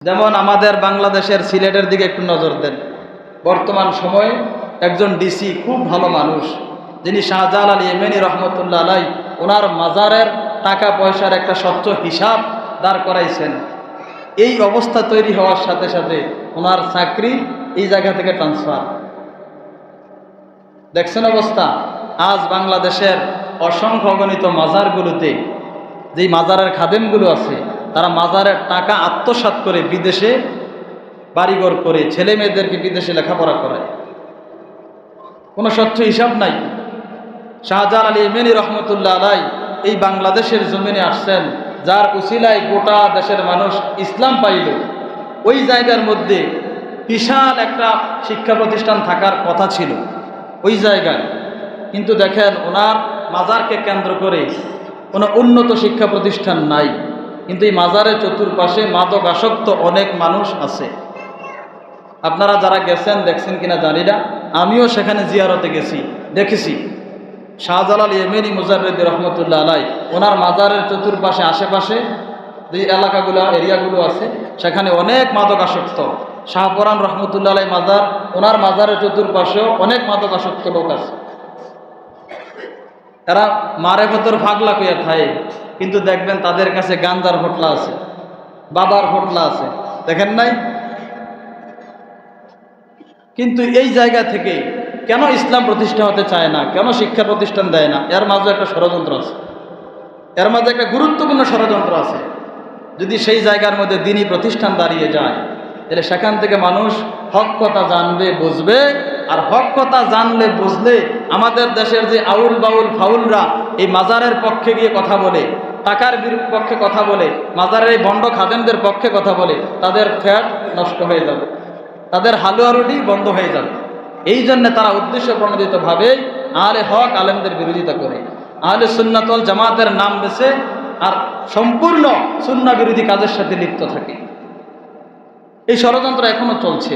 যেমন আমাদের বাংলাদেশের সিলেটের দিকে একটু নজর দেন। বর্তমান সময়ে একজন ডিসি খুব ভালো মানুষ, যিনি শাহজালাল ইয়েমেনি রহমতুল্লাহ আলাই, ওনার মাজারের টাকা পয়সার একটা স্বচ্ছ হিসাব দাঁড় করাইছেন। এই অবস্থা তৈরি হওয়ার সাথে সাথে ওনার চাকরি এই জায়গা থেকে ট্রান্সফার। দেখছেন অবস্থা? আজ বাংলাদেশের অসংখ্য অগণিত মাজারগুলোতে যেই মাজারের খাদেমগুলো আছে, তারা মাজারের টাকা আত্মসাৎ করে বিদেশে বাড়িঘর করে ছেলে মেয়েদেরকে বিদেশে লেখাপড়া করায়। কোনো স্বচ্ছ হিসাব নাই। শাহজালাল ইয়েমেনি রহমতুল্লাহ আলাই এই বাংলাদেশের জমিনে আসছেন, যার উসিলায় গোটা দেশের মানুষ ইসলাম পাইল। ওই জায়গার মধ্যে বিশাল একটা শিক্ষা প্রতিষ্ঠান থাকার কথা ছিল ওই জায়গায়, কিন্তু দেখেন ওনার মাজারকে কেন্দ্র করে কোনো উন্নত শিক্ষা প্রতিষ্ঠান নাই। কিন্তু এই মাজারের চতুর্পাশে মাদকাসক্ত অনেক মানুষ আছে। আপনারা যারা গেছেন দেখছেন কিনা জানি না, আমিও সেখানে জিয়ারতে গেছি, দেখেছি। শাহজালাল ইয়েমেনি মুজাররিদ রহমতুল্লাহ আলাই ওনার মাজারের চতুর্পাশে আশেপাশে যে এলাকাগুলো এরিয়াগুলো আছে, সেখানে অনেক মাদকাসক্ত। শাহপরান রহমতুল্লাহ আলাই মাজার, ওনার মাজারের চতুর্পাশেও অনেক মাদকাসক্ত লোক আছে। এরা মারে ভেতর ভাগলা কইয়া থাকে, কিন্তু দেখবেন তাদের কাছে গাঞ্জার হোটলা আছে, বাবার হোটলা আছে, দেখেন নাই? কিন্তু এই জায়গা থেকে কেন ইসলাম প্রতিষ্ঠা হতে চায় না, কেন শিক্ষা প্রতিষ্ঠান দেয় না? এর মাঝে একটা ষড়যন্ত্র আছে, এর মাঝে একটা গুরুত্বপূর্ণ ষড়যন্ত্র আছে। যদি সেই জায়গার মধ্যে দ্বীনি প্রতিষ্ঠান দাঁড়িয়ে যায়, তাহলে সেখান থেকে মানুষ হক কথা জানবে, বুঝবে। আর হক কথা জানলে বুঝলে আমাদের দেশের যে আউল বাউল ফাউলরা এই মাজারের পক্ষে গিয়ে কথা বলে, টাকার পক্ষে কথা বলে, মাজারের এই ভণ্ড খাদেমদের পক্ষে কথা বলে, তাদের ফ্যাট নষ্ট হয়ে যাবে, তাদের হালুয়া রুটি বন্ধ হয়ে যাবে। এই জন্য তারা উদ্দেশ্য প্রণোদিতভাবে আহলে হক আলেমদের বিরোধিতা করে, আহলে সুন্নাত ওয়াল জামাতের নাম বেছে আর সম্পূর্ণ সুন্নাহ বিরোধী কাজের সাথে লিপ্ত থাকে। এই ষড়যন্ত্র এখনো চলছে।